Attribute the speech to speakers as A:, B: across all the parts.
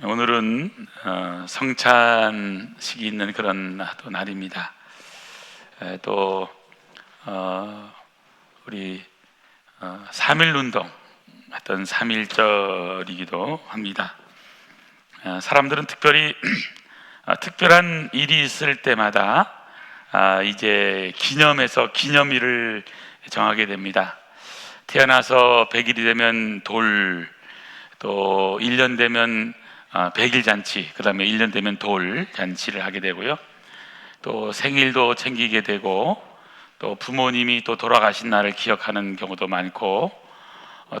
A: 오늘은 성찬식이 있는 그런 또 날입니다. 또 우리 3.1운동 어떤 3.1절이기도 합니다. 사람들은 특별히 특별한 일이 있을 때마다 이제 기념해서 기념일을 정하게 됩니다. 태어나서 100일이 되면 돌, 또 1년 되면 100일 잔치, 그 다음에 1년 되면 돌 잔치를 하게 되고요. 또 생일도 챙기게 되고, 또 부모님이 또 돌아가신 날을 기억하는 경우도 많고,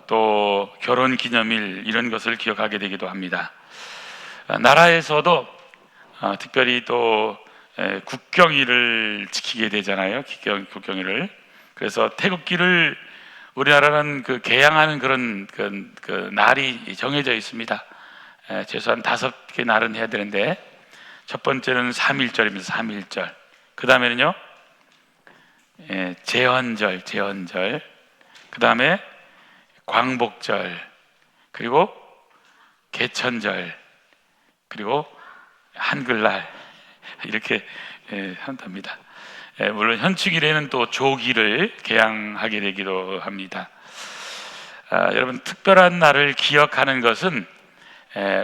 A: 또 결혼 기념일 이런 것을 기억하게 되기도 합니다. 나라에서도 특별히 또 국경일을 지키게 되잖아요. 국경일을. 그래서 태극기를 우리나라는 개양하는 그런 그 날이 정해져 있습니다. 최소한 5개 날은 해야 되는데, 첫 번째는 3.1절입니다. 3.1절. 그 다음에는요, 제헌절. 그 다음에 광복절, 그리고 개천절, 그리고 한글날 이렇게 한답니다. 물론 현충일에는 또 조기를 개양하게 되기도 합니다. 여러분, 특별한 날을 기억하는 것은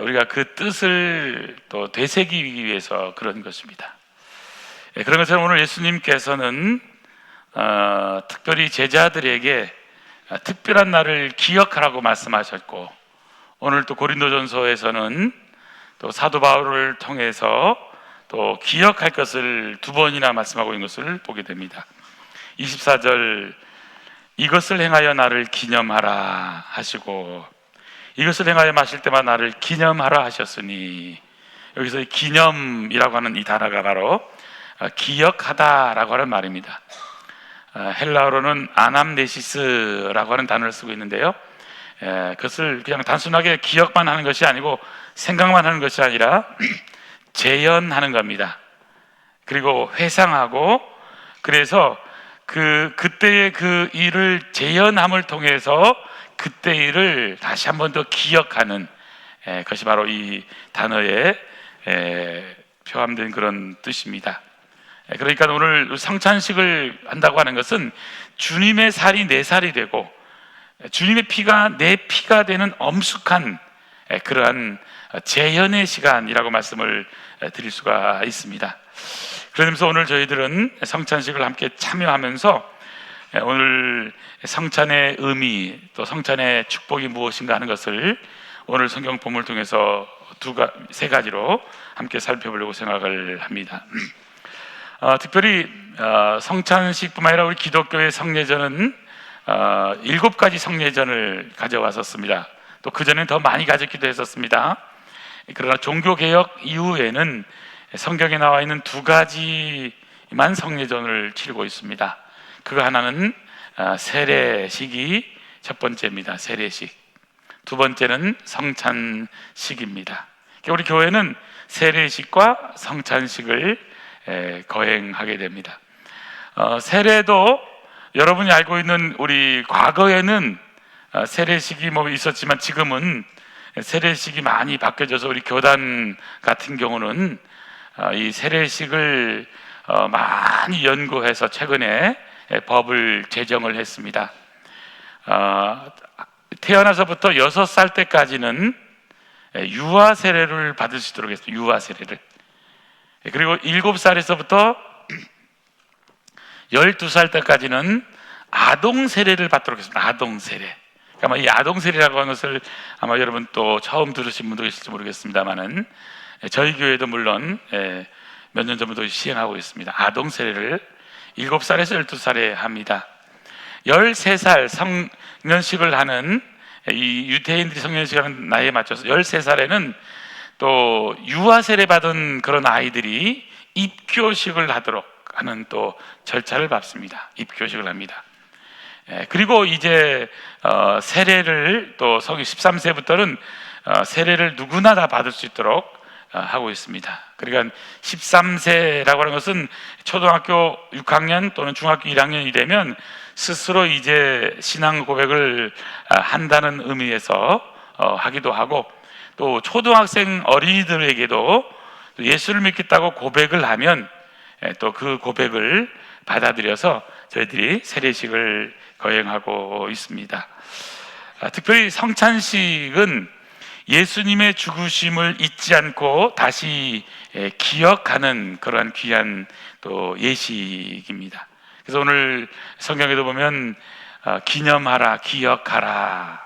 A: 우리가 그 뜻을 또 되새기기 위해서 그런 것입니다. 그런 것처럼 오늘 예수님께서는 특별히 제자들에게 특별한 날을 기억하라고 말씀하셨고, 오늘 또 고린도전서에서는 또 사도 바울을 통해서 또 기억할 것을 2번이나 말씀하고 있는 것을 보게 됩니다. 24절, 이것을 행하여 나를 기념하라 하시고, 이것을 행하여 마실 때마다 나를 기념하라 하셨으니, 여기서 기념이라고 하는 이 단어가 바로 기억하다라고 하는 말입니다. 헬라어로는 아남네시스라고 하는 단어를 쓰고 있는데요, 그것을 그냥 단순하게 기억만 하는 것이 아니고 생각만 하는 것이 아니라 재현하는 겁니다. 그리고 회상하고, 그래서 그때의 그 일을 재현함을 통해서 그때 일을 다시 한 번 더 기억하는 것이 바로 이 단어에 표함된 그런 뜻입니다. 그러니까 오늘 성찬식을 한다고 하는 것은 주님의 살이 내 살이 되고 주님의 피가 내 피가 되는 엄숙한 그러한 재현의 시간이라고 말씀을 드릴 수가 있습니다. 그러면서 오늘 저희들은 성찬식을 함께 참여하면서 오늘 성찬의 의미, 또 성찬의 축복이 무엇인가 하는 것을 오늘 성경 본문을 통해서 3가지로 함께 살펴보려고 생각을 합니다. 특별히 성찬식뿐만 아니라 우리 기독교의 성례전은 7가지 성례전을 가져왔었습니다. 또 그전엔 더 많이 가졌기도 했었습니다. 그러나 종교개혁 이후에는 성경에 나와 있는 2가지만 성례전을 치르고 있습니다. 그거 하나는 세례식이 첫 번째입니다. 세례식. 2번째는 성찬식입니다. 우리 교회는 세례식과 성찬식을 거행하게 됩니다. 세례도 여러분이 알고 있는, 우리 과거에는 세례식이 있었지만 지금은 세례식이 많이 바뀌어져서 우리 교단 같은 경우는 이 세례식을 많이 연구해서 최근에 법을 제정을 했습니다. 태어나서부터 6살 때까지는 유아 세례를 받을 수 있도록 했습니다. 유아 세례를. 그리고 7살에서부터 12살 때까지는 아동 세례를 받도록 했습니다. 아동 세례. 아마 이 아동 세례라고 하는 것을 아마 여러분 또 처음 들으신 분도 계실지 모르겠습니다만은, 저희 교회도 물론 몇 년 전부터 시행하고 있습니다. 아동 세례를 7살에서 12살에 합니다. 13살 성년식을 하는, 이 유태인들이 성년식을 하는 나이에 맞춰서 13살에는 또 유아 세례 받은 그런 아이들이 입교식을 하도록 하는 또 절차를 밟습니다. 입교식을 합니다. 그리고 이제 세례를 또 성인 13세부터는 세례를 누구나 다 받을 수 있도록 하고 있습니다. 그러니까 13세라고 하는 것은 초등학교 6학년 또는 중학교 1학년이 되면 스스로 이제 신앙 고백을 한다는 의미에서 하기도 하고, 또 초등학생 어린이들에게도 예수를 믿겠다고 고백을 하면 또 그 고백을 받아들여서 저희들이 세례식을 거행하고 있습니다. 특별히 성찬식은 예수님의 죽으심을 잊지 않고 다시 기억하는 그러한 귀한 또 예식입니다. 그래서 오늘 성경에도 보면 기념하라, 기억하라.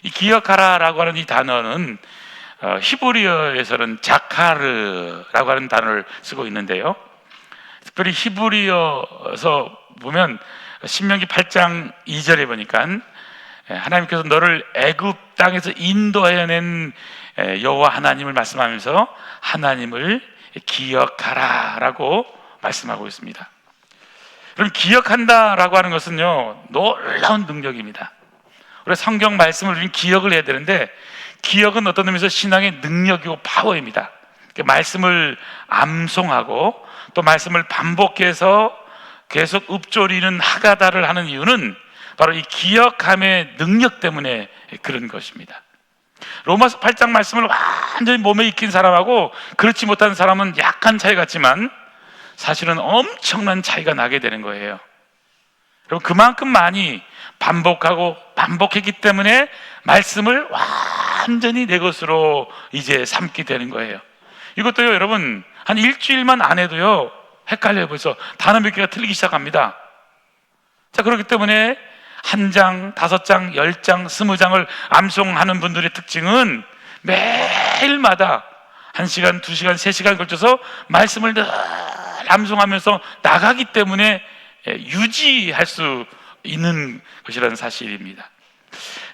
A: 이 기억하라라고 하는 이 단어는 히브리어에서는 자카르라고 하는 단어를 쓰고 있는데요, 특별히 히브리어에서 보면 신명기 8장 2절에 보니까 하나님께서 너를 애굽 땅에서 인도해낸 여호와 하나님을 말씀하면서 하나님을 기억하라라고 말씀하고 있습니다. 그럼 기억한다라고 하는 것은요, 놀라운 능력입니다. 우리가 성경 말씀을 우리는 기억을 해야 되는데, 기억은 어떤 의미에서 신앙의 능력이고 파워입니다. 말씀을 암송하고 또 말씀을 반복해서 계속 읊조리는 하가다를 하는 이유는 바로 이 기억함의 능력 때문에 그런 것입니다. 로마서 8장 말씀을 완전히 몸에 익힌 사람하고 그렇지 못한 사람은 약간 차이 같지만 사실은 엄청난 차이가 나게 되는 거예요. 그리고 그만큼 많이 반복하고 반복했기 때문에 말씀을 완전히 내 것으로 이제 삼게 되는 거예요. 이것도요, 여러분, 한 일주일만 안 해도요, 헷갈려요. 벌써 단어 몇 개가 틀리기 시작합니다. 자, 그렇기 때문에 1장, 5장, 10장, 20장을 암송하는 분들의 특징은 매일마다 1시간, 2시간, 3시간 걸쳐서 말씀을 늘 암송하면서 나가기 때문에 유지할 수 있는 것이라는 사실입니다.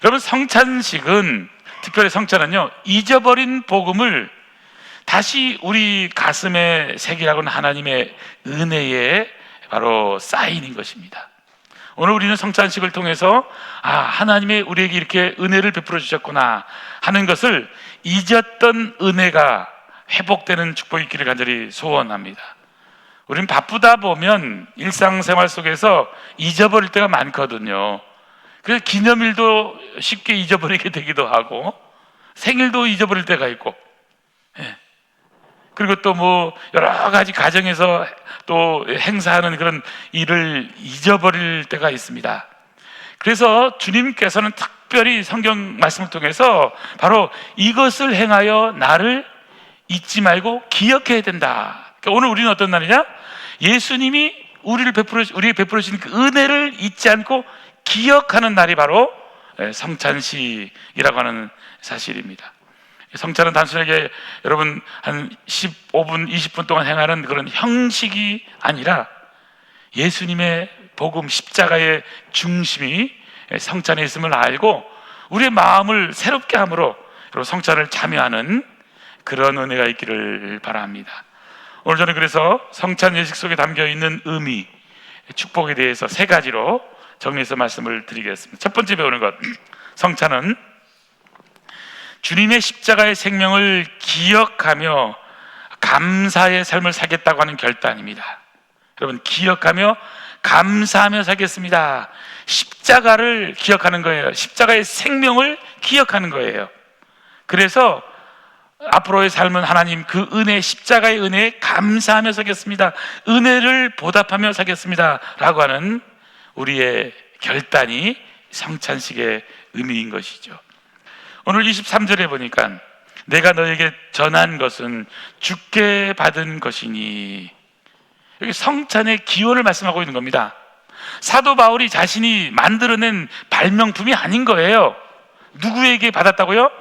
A: 여러분, 성찬식은, 특별히 성찬은요, 잊어버린 복음을 다시 우리 가슴에 새기라고는 하나님의 은혜의 바로 사인인 것입니다. 오늘 우리는 성찬식을 통해서 하나님이 우리에게 이렇게 은혜를 베풀어 주셨구나 하는 것을 잊었던 은혜가 회복되는 축복이 있기를 간절히 소원합니다. 우리는 바쁘다 보면 일상생활 속에서 잊어버릴 때가 많거든요. 그래서 기념일도 쉽게 잊어버리게 되기도 하고 생일도 잊어버릴 때가 있고, 그리고 또 뭐 여러 가지 가정에서 또 행사하는 그런 일을 잊어버릴 때가 있습니다. 그래서 주님께서는 특별히 성경 말씀을 통해서 바로 이것을 행하여 나를 잊지 말고 기억해야 된다. 그러니까 오늘 우리는 어떤 날이냐? 예수님이 우리에게 베풀어 주신 그 은혜를 잊지 않고 기억하는 날이 바로 성찬식이라고 하는 사실입니다. 성찬은 단순하게 여러분 한 15분, 20분 동안 행하는 그런 형식이 아니라 예수님의 복음, 십자가의 중심이 성찬에 있음을 알고 우리의 마음을 새롭게 함으로 성찬을 참여하는 그런 은혜가 있기를 바랍니다. 오늘 저는 그래서 성찬 예식 속에 담겨 있는 의미, 축복에 대해서 3가지로 정리해서 말씀을 드리겠습니다. 첫 번째 배우는 것, 성찬은 주님의 십자가의 생명을 기억하며 감사의 삶을 살겠다고 하는 결단입니다. 여러분, 기억하며 감사하며 살겠습니다. 십자가를 기억하는 거예요. 십자가의 생명을 기억하는 거예요. 그래서 앞으로의 삶은 하나님 그 은혜, 십자가의 은혜에 감사하며 살겠습니다. 은혜를 보답하며 살겠습니다 라고 하는 우리의 결단이 성찬식의 의미인 것이죠. 오늘 23절에 보니까 내가 너에게 전한 것은 주께 받은 것이니, 여기 성찬의 기원을 말씀하고 있는 겁니다. 사도 바울이 자신이 만들어낸 발명품이 아닌 거예요. 누구에게 받았다고요?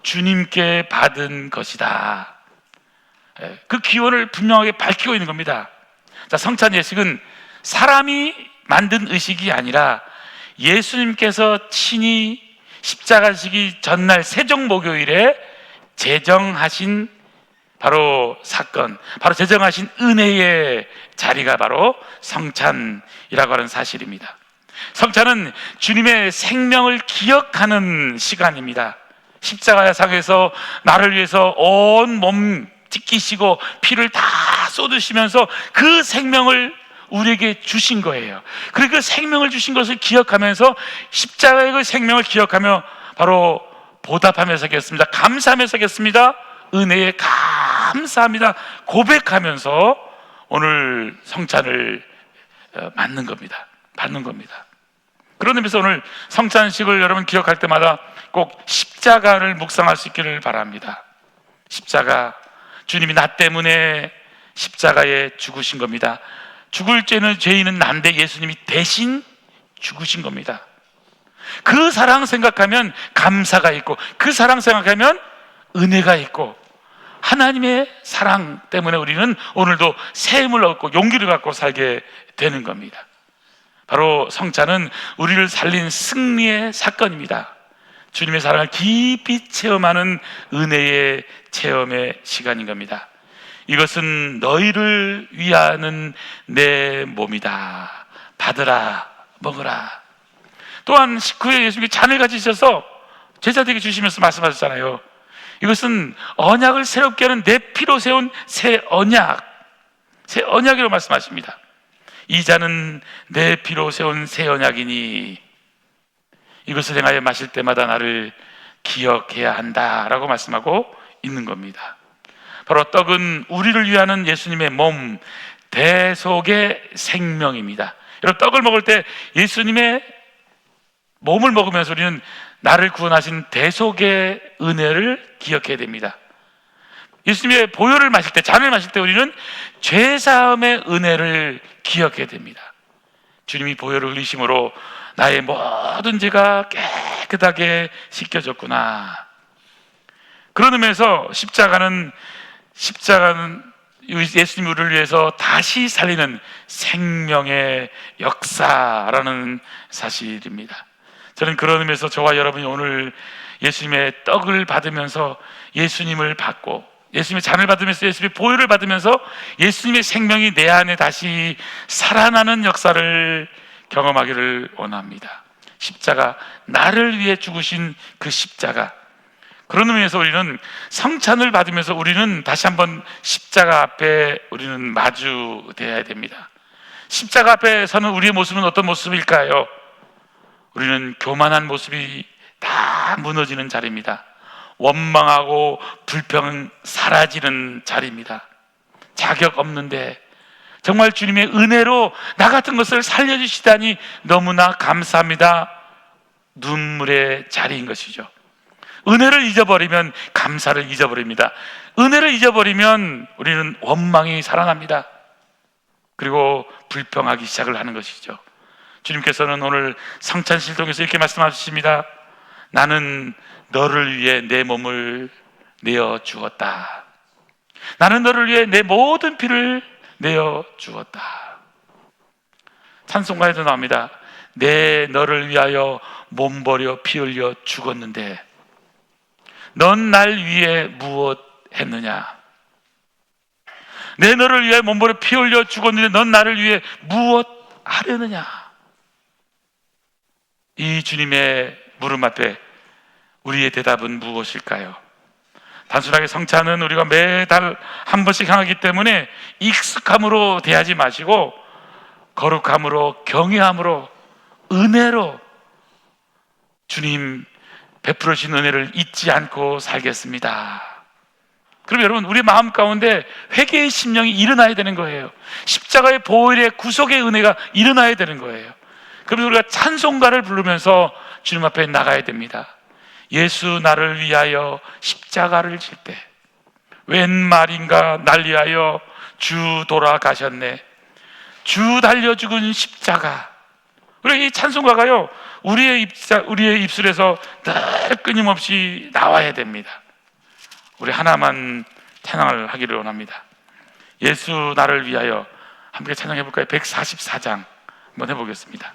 A: 주님께 받은 것이다. 그 기원을 분명하게 밝히고 있는 겁니다. 자, 성찬 예식은 사람이 만든 의식이 아니라 예수님께서 친히 십자가 지기 전날 세종목요일에 제정하신 바로 사건, 바로 제정하신 은혜의 자리가 바로 성찬이라고 하는 사실입니다. 성찬은 주님의 생명을 기억하는 시간입니다. 십자가상에서 나를 위해서 온 몸 찢기시고 피를 다 쏟으시면서 그 생명을 우리에게 주신 거예요. 그리고 그 생명을 주신 것을 기억하면서 십자가의 그 생명을 기억하며 바로 보답하면서 하겠습니다. 감사하면서 하겠습니다. 은혜에 감사합니다. 고백하면서 오늘 성찬을 받는 겁니다. 그런 의미에서 오늘 성찬식을 여러분 기억할 때마다 꼭 십자가를 묵상할 수 있기를 바랍니다. 십자가, 주님이 나 때문에 십자가에 죽으신 겁니다. 죽을 죄인은 난데 예수님이 대신 죽으신 겁니다. 그 사랑 생각하면 감사가 있고, 그 사랑 생각하면 은혜가 있고, 하나님의 사랑 때문에 우리는 오늘도 새 힘을 얻고 용기를 갖고 살게 되는 겁니다. 바로 성찬은 우리를 살린 승리의 사건입니다. 주님의 사랑을 깊이 체험하는 은혜의 체험의 시간인 겁니다. 이것은 너희를 위하는 내 몸이다. 받으라, 먹으라. 또한 식후에 예수님이 잔을 가지셔서 제자들에게 주시면서 말씀하셨잖아요. 이것은 언약을 새롭게 하는 내 피로 세운 새 언약이라고 말씀하십니다. 이 잔은 내 피로 세운 새 언약이니 이것을 행하여 마실 때마다 나를 기억해야 한다라고 말씀하고 있는 겁니다. 바로 떡은 우리를 위하는 예수님의 몸, 대속의 생명입니다. 여러분, 떡을 먹을 때 예수님의 몸을 먹으면서 우리는 나를 구원하신 대속의 은혜를 기억해야 됩니다. 예수님의 보혈을 마실 때, 잔을 마실 때 우리는 죄사함의 은혜를 기억해야 됩니다. 주님이 보혈을 흘리심으로 나의 모든 죄가 깨끗하게 씻겨졌구나. 그런 의미에서 십자가는 예수님이 우리를 위해서 다시 살리는 생명의 역사라는 사실입니다. 저는 그런 의미에서 저와 여러분이 오늘 예수님의 떡을 받으면서 예수님을 받고, 예수님의 잔을 받으면서 예수님의 보혈을 받으면서 예수님의 생명이 내 안에 다시 살아나는 역사를 경험하기를 원합니다. 십자가, 나를 위해 죽으신 그 십자가. 그런 의미에서 우리는 성찬을 받으면서 우리는 다시 한번 십자가 앞에 우리는 마주되어야 됩니다. 십자가 앞에 서는 우리의 모습은 어떤 모습일까요? 우리는 교만한 모습이 다 무너지는 자리입니다. 원망하고 불평 사라지는 자리입니다. 자격 없는데 정말 주님의 은혜로 나 같은 것을 살려주시다니 너무나 감사합니다. 눈물의 자리인 것이죠. 은혜를 잊어버리면 감사를 잊어버립니다. 은혜를 잊어버리면 우리는 원망이 살아납니다. 그리고 불평하기 시작을 하는 것이죠. 주님께서는 오늘 성찬식을 통해서 이렇게 말씀하십니다. 나는 너를 위해 내 몸을 내어 주었다. 나는 너를 위해 내 모든 피를 내어 주었다. 찬송가에도 나옵니다. 내 너를 위하여 몸 버려 피 흘려 죽었는데 넌 날 위해 무엇 했느냐? 내 너를 위해 몸 버려 피 흘려 죽었는데 넌 나를 위해 무엇 하려느냐? 이 주님의 물음 앞에 우리의 대답은 무엇일까요? 단순하게 성찬은 우리가 매달 한 번씩 향하기 때문에 익숙함으로 대하지 마시고 거룩함으로, 경외함으로, 은혜로 주님 베풀어 주신 은혜를 잊지 않고 살겠습니다. 그럼 여러분, 우리 마음 가운데 회개의 심령이 일어나야 되는 거예요. 십자가의 보혈의 구속의 은혜가 일어나야 되는 거예요. 그래서 우리가 찬송가를 부르면서 주님 앞에 나가야 됩니다. 예수 나를 위하여 십자가를 질 때 웬 말인가 날 위하여 주 돌아가셨네. 주 달려 죽은 십자가. 우리 이 찬송가가요, 우리의 입술에서 늘 끊임없이 나와야 됩니다. 우리 하나만 찬양을 하기를 원합니다. 예수 나를 위하여 함께 찬양해 볼까요? 144장 한번 해보겠습니다.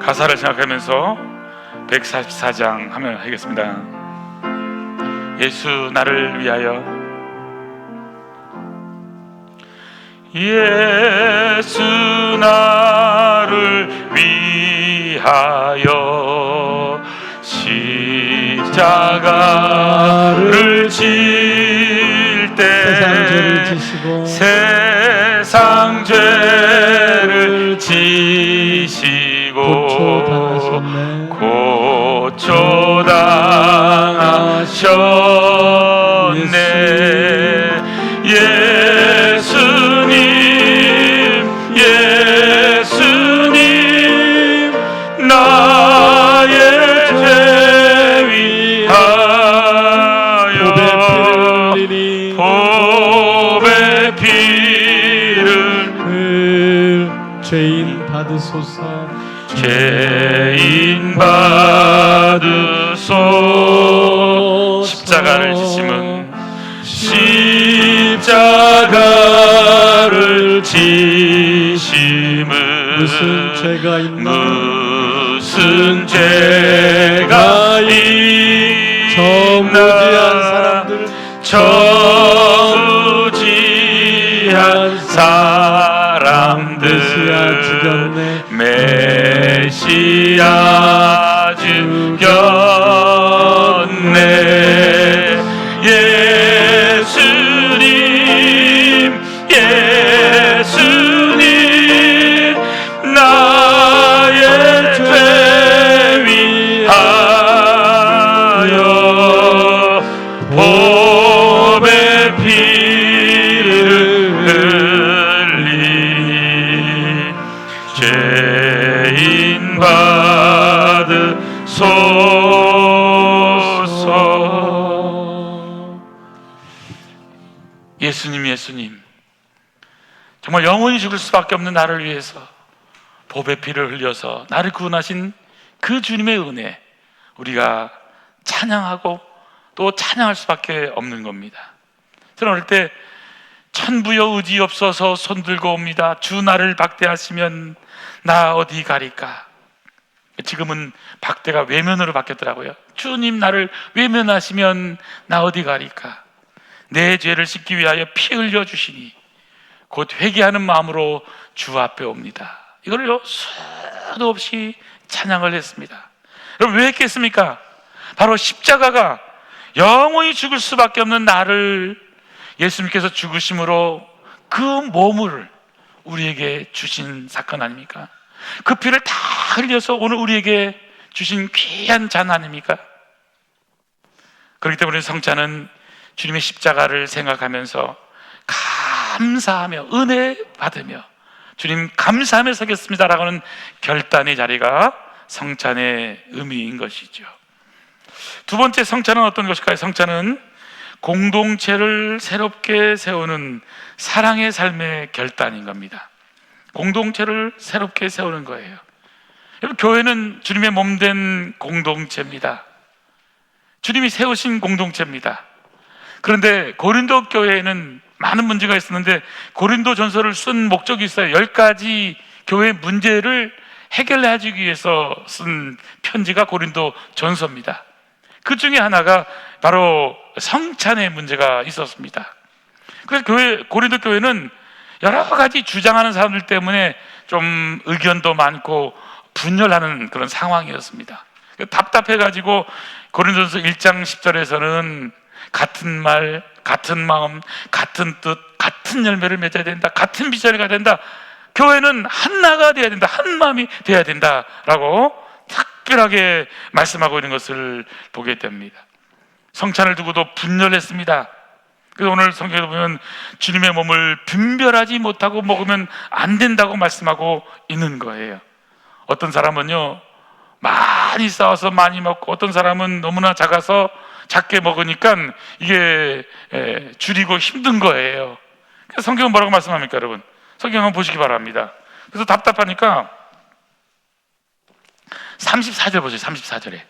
A: 가사를 생각하면서 144장 하면 하겠습니다. 예수 나를 위하여, 예수 나를 위하여 십자가를 질 때 세상 죄를 지시고 고초당하셨네. 예수님 나의 죄 위하여 보배 피를
B: 죄인 받으소서.
A: 죄인 받으소서. 십자가를 지심은 십자가를 지심은
B: 무슨 죄가 있나
A: 무슨 죄가 있나 저무지한 사람들 메시아 죽였네. 예수님 나의 죄 위하여 보배 피를 흘리 죄인 받으소서. 예수님 정말 영원히 죽을 수밖에 없는 나를 위해서 보배 피를 흘려서 나를 구원하신 그 주님의 은혜, 우리가 찬양하고 또 찬양할 수밖에 없는 겁니다. 저는 어릴 때 천부여 의지 없어서 손들고 옵니다. 주 나를 박대하시면 나 어디 가리까. 지금은 박대가 외면으로 바뀌었더라고요. 주님 나를 외면하시면 나 어디 가리까. 내 죄를 씻기 위하여 피 흘려 주시니 곧 회개하는 마음으로 주 앞에 옵니다. 이걸요 수도 없이 찬양을 했습니다. 여러분 왜 했겠습니까? 바로 십자가가 영원히 죽을 수밖에 없는 나를 예수님께서 죽으심으로 그 몸을 우리에게 주신 사건 아닙니까? 그 피를 다 흘려서 오늘 우리에게 주신 귀한 잔 아닙니까? 그렇기 때문에 성찬은 주님의 십자가를 생각하면서 감사하며 은혜 받으며 주님 감사하며 서겠습니다라고 하는 결단의 자리가 성찬의 의미인 것이죠. 두 번째 성찬은 어떤 것일까요? 성찬은 공동체를 새롭게 세우는 사랑의 삶의 결단인 겁니다. 공동체를 새롭게 세우는 거예요. 여러분, 교회는 주님의 몸된 공동체입니다. 주님이 세우신 공동체입니다. 그런데 고린도 교회에는 많은 문제가 있었는데 고린도 전서를 쓴 목적이 있어요. 10가지 교회 문제를 해결하기 위해서 쓴 편지가 고린도 전서입니다. 그 중에 하나가 바로 성찬의 문제가 있었습니다. 그래서 고린도 교회는 여러 가지 주장하는 사람들 때문에 좀 의견도 많고 분열하는 그런 상황이었습니다. 답답해가지고 고린도전서 1장 10절에서는 같은 말, 같은 마음, 같은 뜻, 같은 열매를 맺어야 된다. 같은 비전이 가야 된다. 교회는 하나가 되어야 된다. 한 마음이 되어야 된다라고 특별하게 말씀하고 있는 것을 보게 됩니다. 성찬을 두고도 분열했습니다. 그래서 오늘 성경에 보면 주님의 몸을 분별하지 못하고 먹으면 안 된다고 말씀하고 있는 거예요. 어떤 사람은요 많이 싸워서 많이 먹고, 어떤 사람은 너무나 작아서 작게 먹으니까 이게 줄이고 힘든 거예요. 그래서 성경은 뭐라고 말씀합니까, 여러분? 성경 한번 보시기 바랍니다. 그래서 답답하니까 34절 보세요. 34절에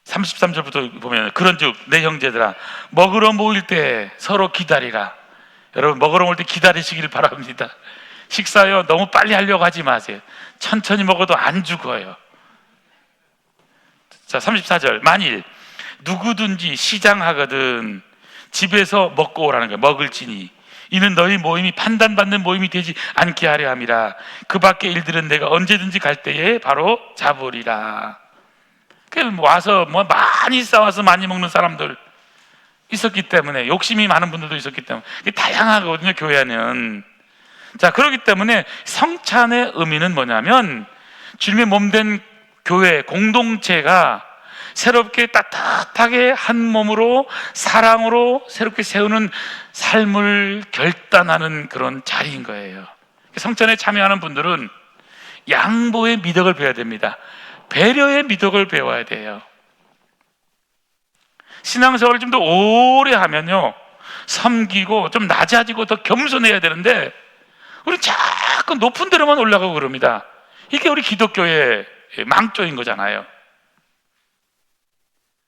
A: 33절부터 보면 그런즉 내 형제들아 먹으러 모일 때 서로 기다리라. 여러분 먹으러 모일 때 기다리시길 바랍니다. 식사요 너무 빨리 하려고 하지 마세요. 천천히 먹어도 안 죽어요. 자, 34절 만일 누구든지 시장하거든 집에서 먹고 오라는 거예요. 먹을지니 이는 너희 모임이 판단받는 모임이 되지 않게 하려 함이라. 그 밖의 일들은 내가 언제든지 갈 때에 바로 잡으리라. 와서 많이 싸워서 많이 먹는 사람들, 있었기 때문에, 욕심이 많은 분들도 있었기 때문에 이게 다양하거든요, 교회 안은. 자, 그렇기 때문에 성찬의 의미는 뭐냐면 주님의 몸된 교회 공동체가 새롭게 따뜻하게 한 몸으로 사랑으로 새롭게 세우는 삶을 결단하는 그런 자리인 거예요. 성찬에 참여하는 분들은 양보의 미덕을 배워야 됩니다. 배려의 미덕을 배워야 돼요. 신앙생활을 좀 더 오래 하면요, 섬기고 좀 낮아지고 더 겸손해야 되는데 우리 자꾸 높은 데로만 올라가고 그럽니다. 이게 우리 기독교의 망조인 거잖아요.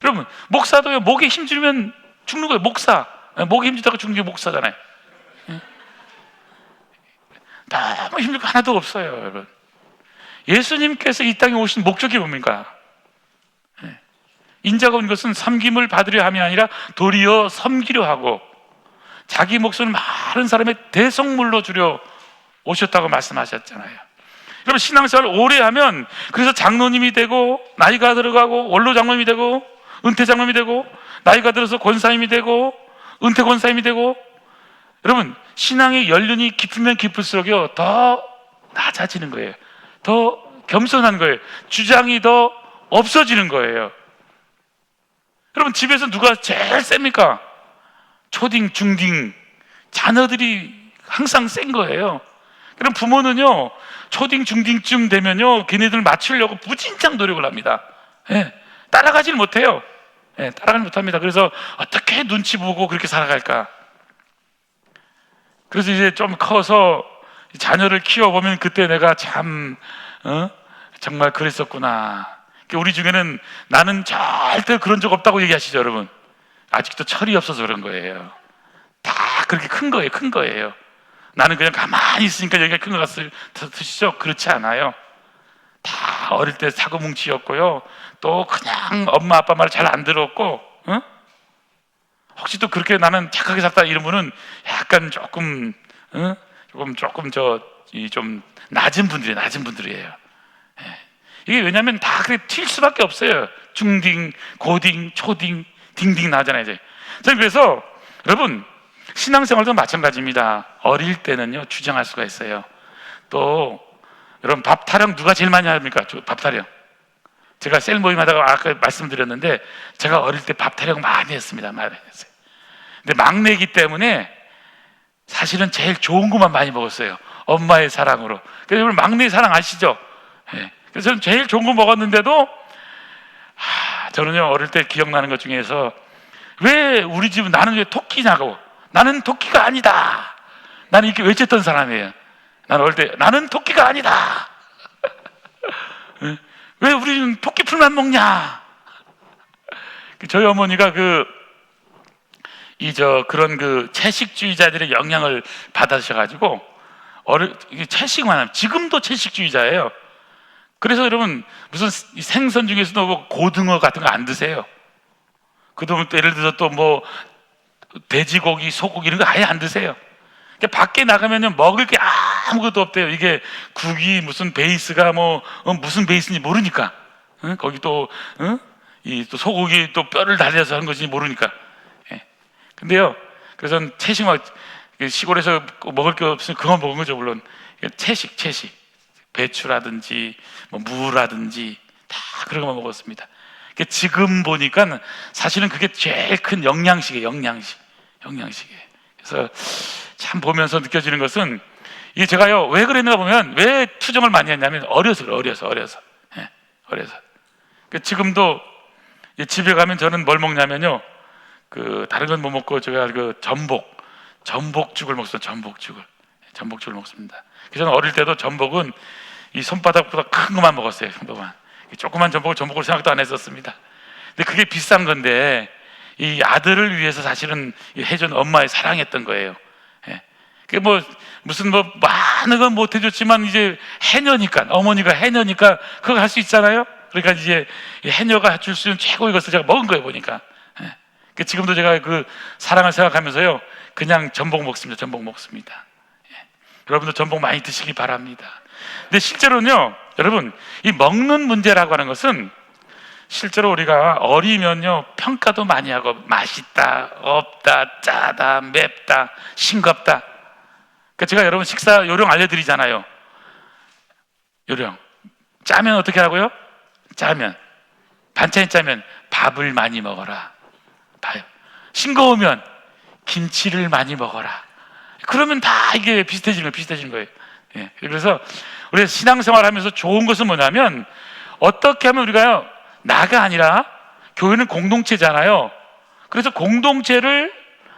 A: 여러분, 목사도요, 목에 힘주면 죽는 거예요. 목사, 목에 힘주다가 죽는 게 목사잖아요. 너무 힘들 거 하나도 없어요, 여러분. 예수님께서 이 땅에 오신 목적이 뭡니까? 인자가 온 것은 섬김을 받으려 함이 아니라 도리어 섬기려 하고 자기 목숨을 많은 사람의 대속물로 주려 오셨다고 말씀하셨잖아요. 여러분, 신앙생활을 오래 하면 그래서 장로님이 되고 나이가 들어가고 원로 장로님이 되고 은퇴 장로님이 되고 나이가 들어서 권사님이 되고 은퇴 권사님이 되고, 여러분, 신앙의 연륜이 깊으면 깊을수록요 더 낮아지는 거예요. 더 겸손한 거예요. 주장이 더 없어지는 거예요. 여러분, 집에서 누가 제일 셉니까? 초딩, 중딩 자녀들이 항상 센 거예요. 그럼 부모는요, 초딩, 중딩쯤 되면요 걔네들 맞추려고 무진장 노력을 합니다. 따라가질 못해요. 따라가지 못합니다. 그래서 어떻게 눈치 보고 그렇게 살아갈까? 그래서 이제 좀 커서 자녀를 키워보면 그때 내가 참 정말 그랬었구나. 우리 중에는 나는 절대 그런 적 없다고 얘기하시죠, 여러분. 아직도 철이 없어서 그런 거예요. 다 그렇게 큰 거예요, 큰 거예요. 나는 그냥 가만히 있으니까 여기가 큰 것 같으시죠? 그렇지 않아요. 다 어릴 때 사고뭉치였고요, 또 그냥 엄마 아빠 말 잘 안 들었고, 혹시 또 그렇게 나는 착하게 살다 이런 분은 약간 조금 좀 낮은 분들이에요. 이게 왜냐하면 다 그렇게 튈 수밖에 없어요. 중딩, 고딩, 초딩, 딩딩 나잖아요, 이제. 저는 그래서 여러분, 신앙생활도 마찬가지입니다. 어릴 때는요 주장할 수가 있어요. 또 여러분, 밥 타령 누가 제일 많이 합니까? 밥 타령. 제가 셀 모임 하다가 아까 말씀드렸는데 제가 어릴 때 밥 타령 많이 했습니다. 많이 했어요. 근데 막내이기 때문에 사실은 제일 좋은 것만 많이 먹었어요. 엄마의 사랑으로. 그래서 여러분, 막내 사랑 아시죠? 그래서 저는 제일 좋은 거 먹었는데도 저는요 어릴 때 기억나는 것 중에서, 왜 우리 집은 나는 왜 토끼냐고, 나는 토끼가 아니다. 나는 이렇게 외쳤던 사람이에요. 나는 어릴 때 나는 토끼가 아니다. 왜 우리는 토끼풀만 먹냐? 저희 어머니가 그런 채식주의자들의 영향을 받으셔가지고 채식만 하면, 지금도 채식주의자예요. 그래서 여러분, 무슨 생선 중에서도 뭐 고등어 같은 거 안 드세요. 그다음에 또 예를 들어서 또 뭐 돼지고기, 소고기 이런 거 아예 안 드세요. 그러니까 밖에 나가면요 먹을 게 아무것도 없대요. 이게 국이 무슨 베이스가 무슨 베이스인지 모르니까, 거기 또 소고기 또 뼈를 달려서 하는 것인지 모르니까. 근데요, 그래서 채식만, 시골에서 먹을 게 없으면 그거 먹은 거죠. 물론 채식 배추라든지 뭐 무라든지 다 그런 것만 먹었습니다. 지금 보니까 사실은 그게 제일 큰 영양식이에요. 영양식이에요. 그래서 참 보면서 느껴지는 것은, 이게 제가요 왜 그랬는가 보면, 왜 투정을 많이 했냐면 어려서. 지금도 집에 가면 저는 뭘 먹냐면요, 다른 건 못 먹고 제가 전복죽을 먹습니다. 전복죽을 먹습니다. 그래서 저는 어릴 때도 전복은 이 손바닥보다 큰 것만 먹었어요. 조그만 전복을 생각도 안 했었습니다. 근데 그게 비싼 건데 이 아들을 위해서 사실은 해준 엄마의 사랑했던 거예요. 그게 무슨 많은 건 못 해줬지만 이제 해녀니까, 어머니가 해녀니까 그거 할 수 있잖아요. 그러니까 이제 해녀가 줄 수 있는 최고의 것을 제가 먹은 거예요, 보니까. 지금도 제가 그 사랑을 생각하면서요 그냥 전복 먹습니다. 여러분도 전복 많이 드시기 바랍니다. 근데 실제로는요, 여러분, 이 먹는 문제라고 하는 것은 실제로 우리가 어리면요 평가도 많이 하고 맛있다, 없다, 짜다, 맵다, 싱겁다. 그러니까 제가 여러분 식사 요령 알려드리잖아요. 요령 짜면 어떻게 하고요? 짜면 반찬이 짜면 밥을 많이 먹어라. 봐요. 싱거우면 김치를 많이 먹어라. 그러면 다 이게 비슷해지는 거예요. 예. 그래서 우리가 신앙생활하면서 좋은 것은 뭐냐면 어떻게 하면 우리가요 나가 아니라 교회는 공동체잖아요. 그래서 공동체를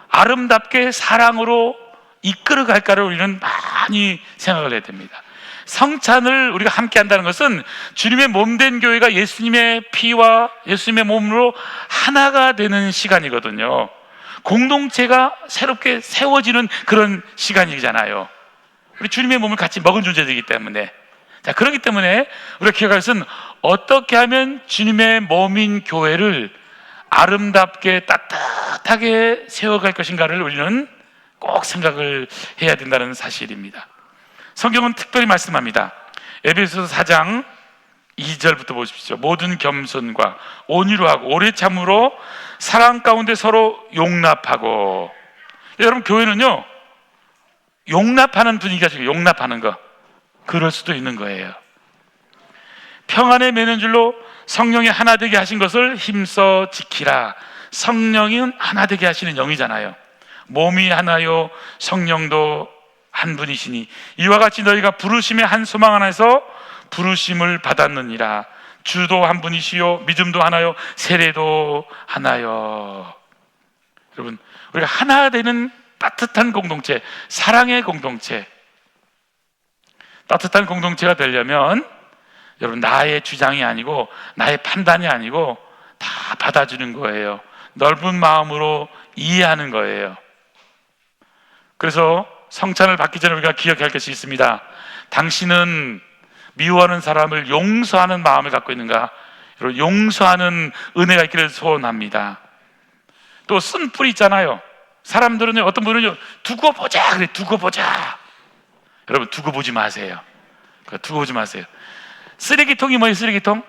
A: 아름답게 사랑으로 이끌어 갈까를 우리는 많이 생각을 해야 됩니다. 성찬을 우리가 함께 한다는 것은 주님의 몸된 교회가 예수님의 피와 예수님의 몸으로 하나가 되는 시간이거든요. 공동체가 새롭게 세워지는 그런 시간이잖아요. 우리 주님의 몸을 같이 먹은 존재들이기 때문에. 자, 그렇기 때문에 우리가 기억할 것은 어떻게 하면 주님의 몸인 교회를 아름답게 따뜻하게 세워갈 것인가를 우리는 꼭 생각을 해야 된다는 사실입니다. 성경은 특별히 말씀합니다. 에베소서 4장 2절부터 보십시오. 모든 겸손과 온유로 하고 오래 참으로 사랑 가운데 서로 용납하고. 여러분 교회는요 용납하는 분위기가 지금 용납하는 거 그럴 수도 있는 거예요. 평안에 매는 줄로 성령이 하나 되게 하신 것을 힘써 지키라. 성령은 하나 되게 하시는 영이잖아요. 몸이 하나요 성령도 한 분이시니 이와 같이 너희가 부르심의 한 소망 안에서 부르심을 받았느니라. 주도 한 분이시요 믿음도 하나요 세례도 하나요. 여러분 우리가 하나 되는 따뜻한 공동체, 사랑의 공동체, 따뜻한 공동체가 되려면 여러분 나의 주장이 아니고 나의 판단이 아니고 다 받아주는 거예요. 넓은 마음으로 이해하는 거예요. 그래서 성찬을 받기 전에 우리가 기억할 것이 있습니다. 당신은 미워하는 사람을 용서하는 마음을 갖고 있는가? 여러분 용서하는 은혜가 있기를 소원합니다. 또 쓴뿌리 있잖아요. 사람들은요 어떤 분은요 두고 보자 그래. 두고 보자. 여러분 두고 보지 마세요. 두고 보지 마세요. 쓰레기통이 뭐예요? 쓰레기통?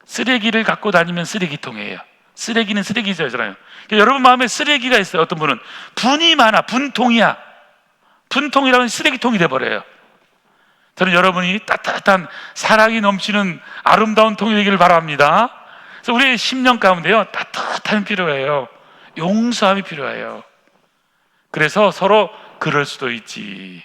A: 쓰레기를 갖고 다니면 쓰레기통이에요. 쓰레기는 쓰레기잖아요. 그러니까 여러분 마음에 쓰레기가 있어요. 어떤 분은 분이 많아. 분통이야. 분통이라면 쓰레기통이 돼버려요. 저는 여러분이 따뜻한 사랑이 넘치는 아름다운 통이 되기를 바랍니다. 그래서 우리의 심령 가운데요 따뜻함이 필요해요. 용서함이 필요해요. 그래서 서로 그럴 수도 있지,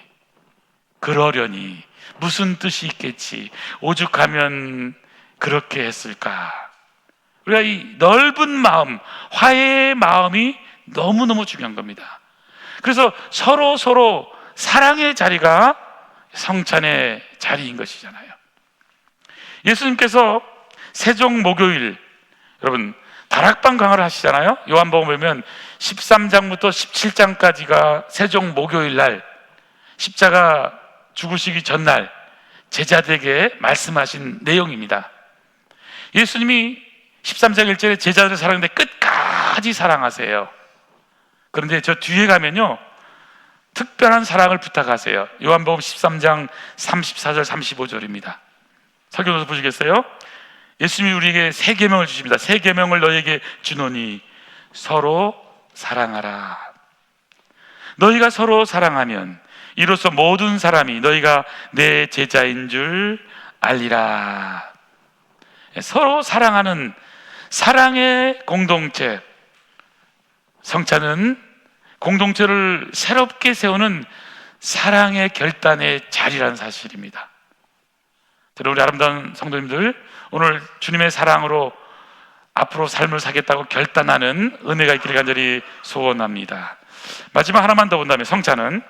A: 그러려니 무슨 뜻이 있겠지, 오죽하면 그렇게 했을까. 우리가 이 넓은 마음, 화해의 마음이 너무너무 중요한 겁니다. 그래서 서로 사랑의 자리가 성찬의 자리인 것이잖아요. 예수님께서 세종 목요일, 여러분 다락방 강화를 하시잖아요. 요한복음 보면 13장부터 17장까지가 세종 목요일 날 십자가 죽으시기 전날 제자들에게 말씀하신 내용입니다. 예수님이 13장 1절에 제자들을 사랑하는데 끝까지 사랑하세요. 그런데 저 뒤에 가면요 특별한 사랑을 부탁하세요. 요한복음 13장 34절 35절입니다. 설교도 보시겠어요? 예수님이 우리에게 새 계명을 주십니다. 새 계명을 너희에게 주노니 서로 사랑하라. 너희가 서로 사랑하면 이로써 모든 사람이 너희가 내 제자인 줄 알리라. 서로 사랑하는 사랑의 공동체. 성찬은 공동체를 새롭게 세우는 사랑의 결단의 자리라는 사실입니다. 우리 아름다운 성도님들, 오늘 주님의 사랑으로 앞으로 삶을 사겠다고 결단하는 은혜가 있기를 간절히 소원합니다. 마지막 하나만 더 본다면 성찬은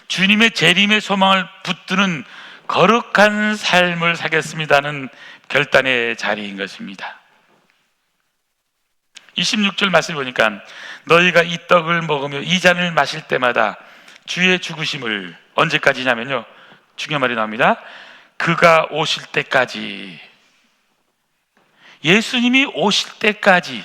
A: 주님의 재림의 소망을 붙드는 거룩한 삶을 살겠습니다는 결단의 자리인 것입니다. 26절 말씀을 보니까 너희가 이 떡을 먹으며 이 잔을 마실 때마다 주의 죽으심을, 언제까지냐면요 중요한 말이 나옵니다. 그가 오실 때까지, 예수님이 오실 때까지.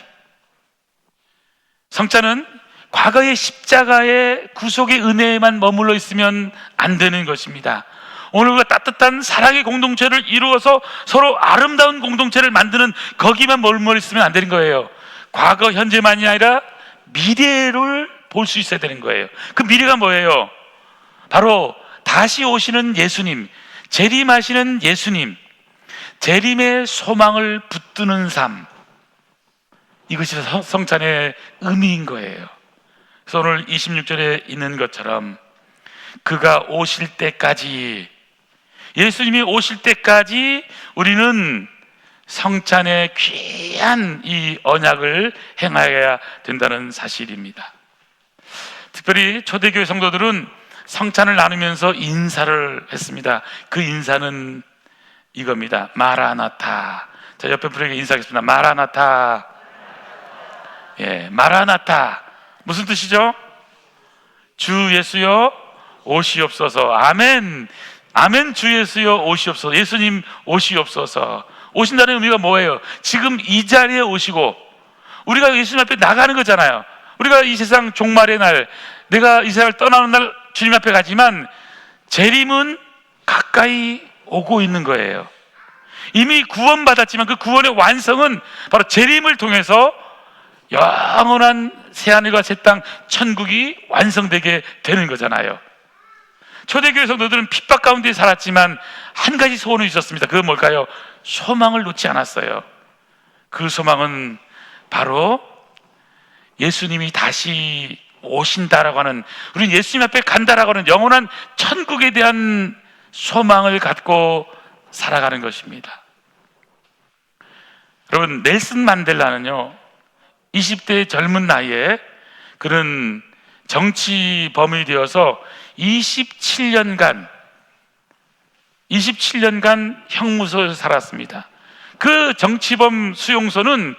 A: 성찬은 과거의 십자가의 구속의 은혜에만 머물러 있으면 안 되는 것입니다. 오늘 그 따뜻한 사랑의 공동체를 이루어서 서로 아름다운 공동체를 만드는 거기만 머물렀으면 안 되는 거예요. 과거 현재만이 아니라 미래를 볼 수 있어야 되는 거예요. 그 미래가 뭐예요? 바로 다시 오시는 예수님, 재림하시는 예수님, 재림의 소망을 붙드는 삶, 이것이 성찬의 의미인 거예요. 그래서 오늘 26절에 있는 것처럼 그가 오실 때까지, 예수님이 오실 때까지 우리는 성찬의 귀한 이 언약을 행하여야 된다는 사실입니다. 특별히 초대교회 성도들은 성찬을 나누면서 인사를 했습니다. 그 인사는 이겁니다. 마라나타. 자, 옆에 분에게 인사하겠습니다. 마라나타. 예, 마라나타. 무슨 뜻이죠? 주 예수여 오시옵소서. 아멘. 아멘. 주 예수여 오시옵소서. 예수님 오시옵소서. 오신다는 의미가 뭐예요? 지금 이 자리에 오시고 우리가 예수님 앞에 나가는 거잖아요. 우리가 이 세상 종말의 날, 내가 이 세상을 떠나는 날 주님 앞에 가지만 재림은 가까이 오고 있는 거예요. 이미 구원받았지만 그 구원의 완성은 바로 재림을 통해서 영원한 새하늘과 새 땅 천국이 완성되게 되는 거잖아요. 초대교회 성도들은 핍박 가운데 살았지만 한 가지 소원이 있었습니다. 그건 뭘까요? 소망을 놓지 않았어요. 그 소망은 바로 예수님이 다시 오신다라고 하는, 우리는 예수님 앞에 간다라고 하는 영원한 천국에 대한 소망을 갖고 살아가는 것입니다. 여러분, 넬슨 만델라는요 20대 젊은 나이에 그는 정치범이 되어서 27년간 형무소에서 살았습니다. 그 정치범 수용소는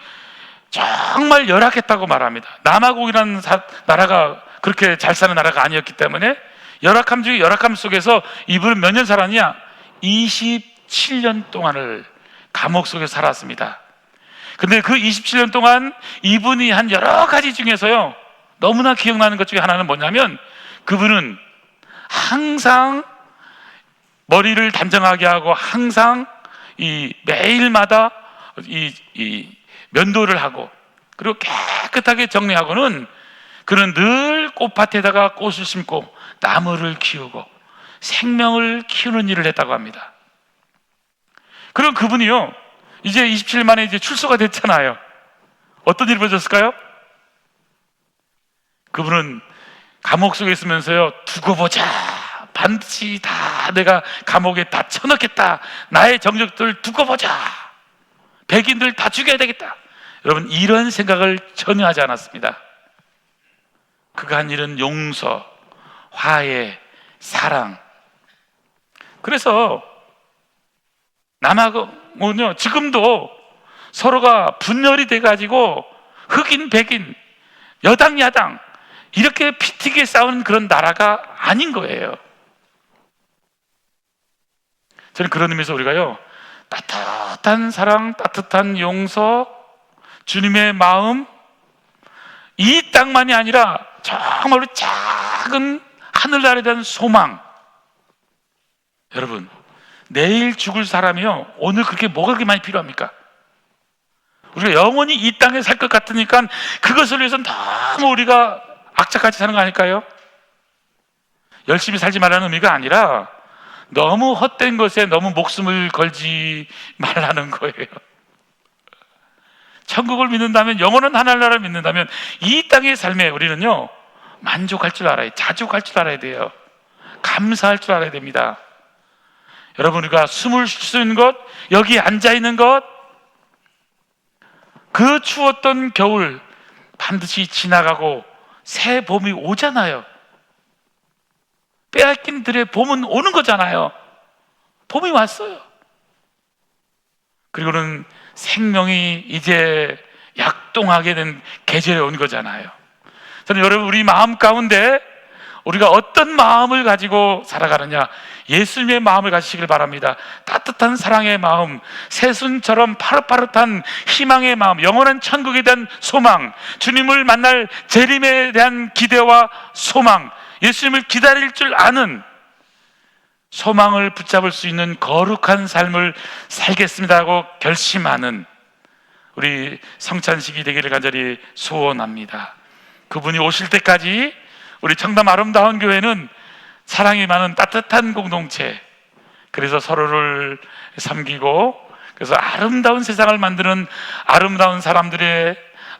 A: 정말 열악했다고 말합니다. 남아공이라는 나라가 그렇게 잘 사는 나라가 아니었기 때문에 열악함 중에 열악함 속에서 이분은 몇 년 살았냐? 27년 동안을 감옥 속에 살았습니다. 근데 그 27년 동안 이분이 한 여러 가지 중에서요 너무나 기억나는 것 중에 하나는 뭐냐면, 그분은 항상 머리를 단정하게 하고 항상 매일마다 면도를 하고 그리고 깨끗하게 정리하고는 그는 늘 꽃밭에다가 꽃을 심고 나무를 키우고 생명을 키우는 일을 했다고 합니다. 그럼 그분이요 이제 27년 만에 이제 출소가 됐잖아요. 어떤 일이 벌어졌을까요? 그분은 감옥 속에 있으면서요 두고 보자, 반드시 다 내가 감옥에 다 쳐넣겠다, 나의 정적들 두고 보자, 백인들 다 죽여야 되겠다, 여러분 이런 생각을 전혀 하지 않았습니다. 그가 한 일은 용서, 화해, 사랑. 그래서 남하고는요 지금도 서로가 분열이 돼가지고 흑인 백인 여당 야당 이렇게 피튀게 싸우는 그런 나라가 아닌 거예요. 저는 그런 의미에서 우리가요 따뜻한 사랑, 따뜻한 용서, 주님의 마음, 이 땅만이 아니라 정말로 작은 하늘나라에 대한 소망. 여러분, 내일 죽을 사람이요 오늘 그렇게 뭐가 그렇게 많이 필요합니까? 우리가 영원히 이 땅에 살 것 같으니까 그것을 위해서 너무 우리가 악착같이 사는 거 아닐까요? 열심히 살지 말라는 의미가 아니라 너무 헛된 것에 너무 목숨을 걸지 말라는 거예요. 천국을 믿는다면, 영원한 하늘나라를 믿는다면 이 땅의 삶에 우리는요 만족할 줄 알아야, 자족할 줄 알아야 돼요. 감사할 줄 알아야 됩니다. 여러분, 우리가 숨을 쉴 수 있는 것, 여기 앉아 있는 것, 그 추웠던 겨울 반드시 지나가고 새 봄이 오잖아요. 빼앗긴 들의 봄은 오는 거잖아요. 봄이 왔어요. 그리고는 생명이 이제 약동하게 된 계절에 온 거잖아요. 저는 여러분, 우리 마음 가운데 우리가 어떤 마음을 가지고 살아가느냐, 예수님의 마음을 가지시길 바랍니다. 따뜻한 사랑의 마음, 새순처럼 파릇파릇한 희망의 마음, 영원한 천국에 대한 소망, 주님을 만날 재림에 대한 기대와 소망, 예수님을 기다릴 줄 아는 소망을 붙잡을 수 있는 거룩한 삶을 살겠습니다 하고 결심하는 우리 성찬식이 되기를 간절히 소원합니다. 그분이 오실 때까지 우리 청담 아름다운 교회는 사랑이 많은 따뜻한 공동체, 그래서 서로를 섬기고, 그래서 아름다운 세상을 만드는 아름다운 사람들의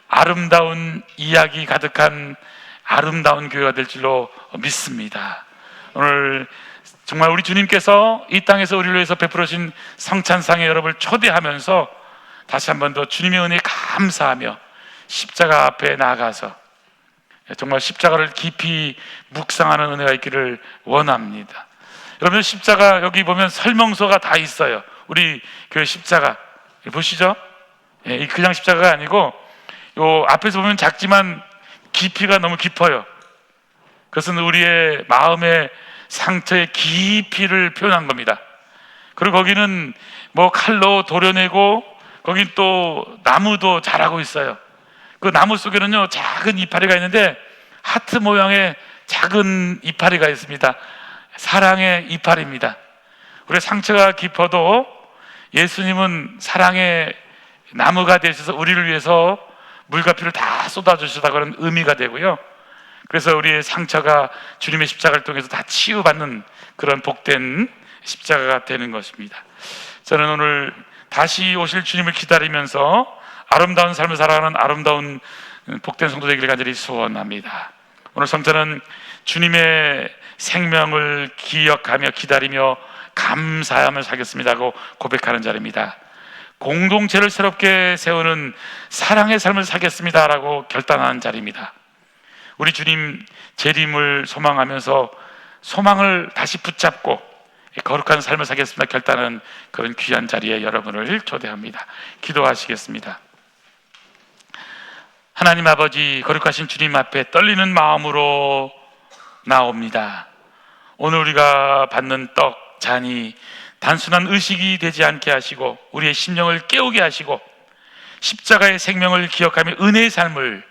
A: 아름다운 이야기 가득한 아름다운 교회가 될 줄로 믿습니다. 오늘 정말 우리 주님께서 이 땅에서 우리를 위해서 베풀어 주신 성찬상에 여러분을 초대하면서 다시 한 번 더 주님의 은혜에 감사하며 십자가 앞에 나아가서 정말 십자가를 깊이 묵상하는 은혜가 있기를 원합니다. 여러분, 십자가 여기 보면 설명서가 다 있어요. 우리 교회 십자가 보시죠? 이 그냥 십자가가 아니고 요 앞에서 보면 작지만 깊이가 너무 깊어요. 그것은 우리의 마음의 상처의 깊이를 표현한 겁니다. 그리고 거기는 뭐 칼로 도려내고, 거긴 또 나무도 자라고 있어요. 그 나무 속에는요 작은 이파리가 있는데 하트 모양의 작은 이파리가 있습니다. 사랑의 이파리입니다. 우리 상처가 깊어도 예수님은 사랑의 나무가 되셔서 우리를 위해서 물과 피를 다 쏟아주시다 그런 의미가 되고요. 그래서 우리의 상처가 주님의 십자가를 통해서 다 치유받는 그런 복된 십자가가 되는 것입니다. 저는 오늘 다시 오실 주님을 기다리면서 아름다운 삶을 살아가는 아름다운 복된 성도 되기를 간절히 소원합니다. 오늘 성찬은 주님의 생명을 기억하며 기다리며 감사하며 살겠습니다 하고 고백하는 자리입니다. 공동체를 새롭게 세우는 사랑의 삶을 살겠습니다 라고 결단하는 자리입니다. 우리 주님 재림을 소망하면서 소망을 다시 붙잡고 거룩한 삶을 살겠습니다 결단하는 그런 귀한 자리에 여러분을 초대합니다. 기도하시겠습니다. 하나님 아버지, 거룩하신 주님 앞에 떨리는 마음으로 나옵니다. 오늘 우리가 받는 떡, 잔이 단순한 의식이 되지 않게 하시고 우리의 심령을 깨우게 하시고 십자가의 생명을 기억하며 은혜의 삶을,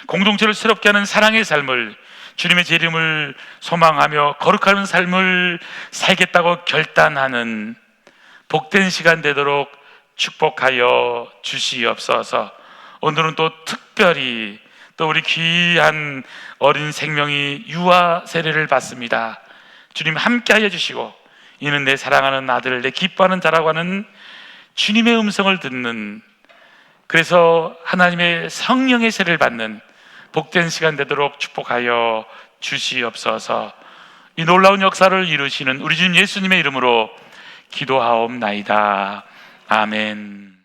A: 공동체를 새롭게 하는 사랑의 삶을, 주님의 재림을 소망하며 거룩한 삶을 살겠다고 결단하는 복된 시간 되도록 축복하여 주시옵소서. 오늘은 또 특별히 또 우리 귀한 어린 생명이 유아 세례를 받습니다. 주님 함께하여 주시고, 이는 내 사랑하는 아들, 내 기뻐하는 자라고 하는 주님의 음성을 듣는, 그래서 하나님의 성령의 세례를 받는 복된 시간 되도록 축복하여 주시옵소서. 이 놀라운 역사를 이루시는 우리 주님 예수님의 이름으로 기도하옵나이다. 아멘.